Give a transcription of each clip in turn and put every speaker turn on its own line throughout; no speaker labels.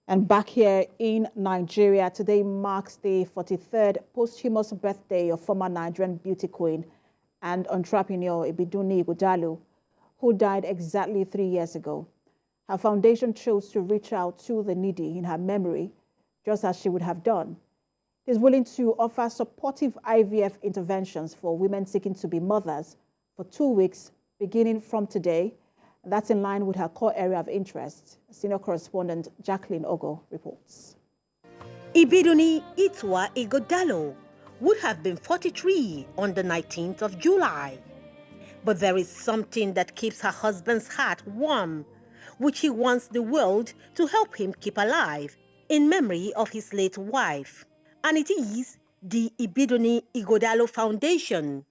And back here in Nigeria, today marks the 43rd posthumous birthday of former Nigerian beauty queen and entrepreneur Ibidunni Ighodalo, who died exactly 3 years ago. Her foundation chose to reach out to the needy in her memory, just as she would have done. It is willing to offer supportive IVF interventions for women seeking to be mothers for 2 weeks, beginning from today. That's in line with her core area of interest. Senior correspondent Jacqueline Ogo reports.
Ibidunni Ighodalo would have been 43 on the 19th of July. But there is something that keeps her husband's heart warm, which he wants the world to help him keep alive in memory of his late wife. And it is the Ibidunni Ighodalo Foundation,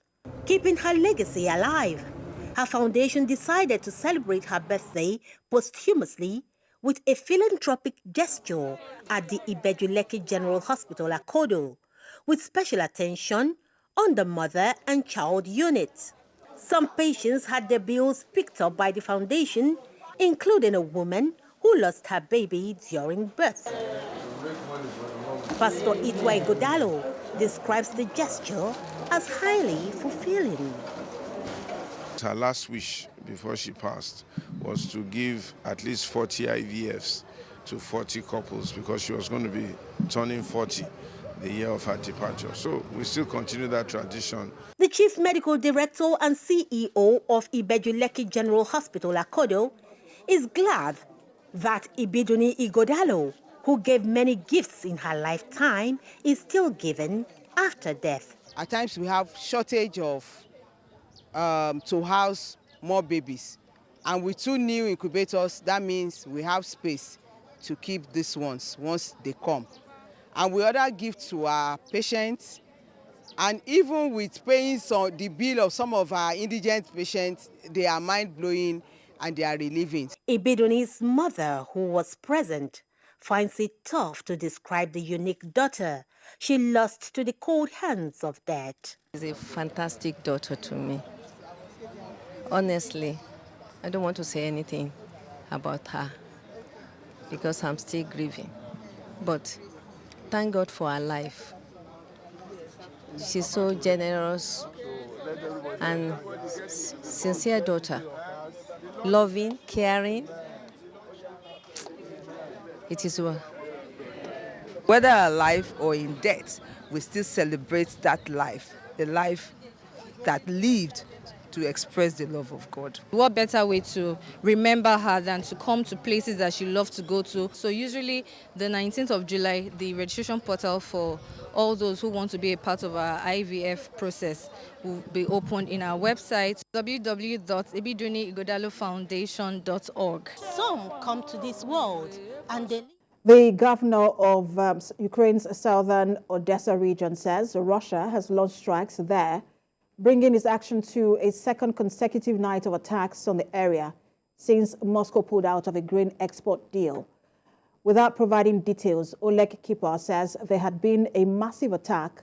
keeping her legacy alive. Her foundation decided to celebrate her birthday posthumously with a philanthropic gesture at the Ibidunni General Hospital, Akodo, with special attention on the mother and child unit. Some patients had their bills picked up by the foundation, including a woman who lost her baby during birth. Pastor Ibidunni Ighodalo describes the gesture as highly fulfilling.
Her last wish before she passed was to give at least 40 IVFs to 40 couples because she was going to be turning 40 the year of her departure. So we still continue that tradition.
The Chief Medical Director and CEO of Ibidunni General Hospital, Akodo, is glad that Ibidunni Ighodalo, who gave many gifts in her lifetime, is still given after death.
At times we have shortage of to house more babies, and with 2 new incubators, that means we have space to keep these ones once they come. And we order gifts to our patients, and even with paying the bill of some of our indigent patients, they are mind-blowing and they are relieving.
Ibidunni's mother, who was present, finds it tough to describe the unique daughter she lost to the cold hands of death.
She's a fantastic daughter to me. Honestly, I don't want to say anything about her because I'm still grieving. But thank God for her life. She's so generous and sincere daughter. Loving, caring. It is well.
Whether alive or in death, we still celebrate that life, the life that lived to express the love of God.
What better way to remember her than to come to places that she loved to go to? So usually the 19th of July, the registration portal for all those who want to be a part of our IVF process will be opened in our website, www.ibidunniighodalofoundation.org.
Some come to this world and they...
The governor of Ukraine's southern Odessa region says Russia has launched strikes there, bringing its action to a second consecutive night of attacks on the area since Moscow pulled out of a grain export deal. Without providing details, Oleg Kipa says there had been a massive attack.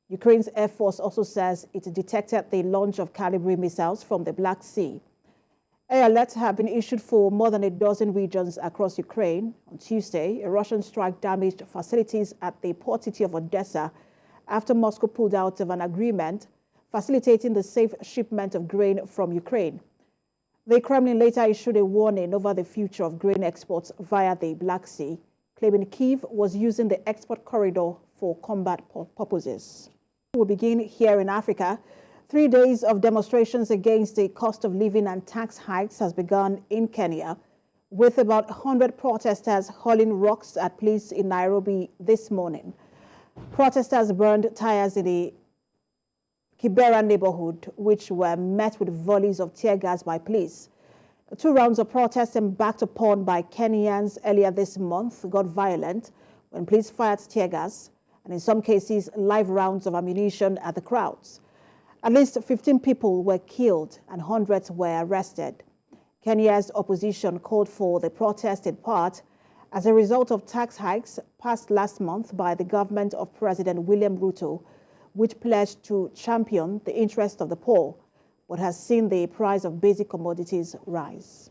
Ukraine's Air Force also says it detected the launch of Calibri missiles from the Black Sea. Air alerts have been issued for more than a dozen regions across Ukraine. On Tuesday, a Russian strike damaged facilities at the port city of Odessa after Moscow pulled out of an agreement facilitating the safe shipment of grain from Ukraine. The Kremlin later issued a warning over the future of grain exports via the Black Sea, claiming Kyiv was using the export corridor for combat purposes. We'll begin here in Africa. 3 days of demonstrations against the cost of living and tax hikes has begun in Kenya, with about 100 protesters hurling rocks at police in Nairobi this morning. Protesters burned tires in the Kibera neighborhood, which were met with volleys of tear gas by police. 2 rounds of protests embarked upon by Kenyans earlier this month got violent when police fired tear gas and in some cases live rounds of ammunition at the crowds. At least 15 people were killed and hundreds were arrested. Kenya's opposition called for the protest in part as a result of tax hikes passed last month by the government of President William Ruto, which pledged to champion the interest of the poor, but has seen the price of basic commodities rise.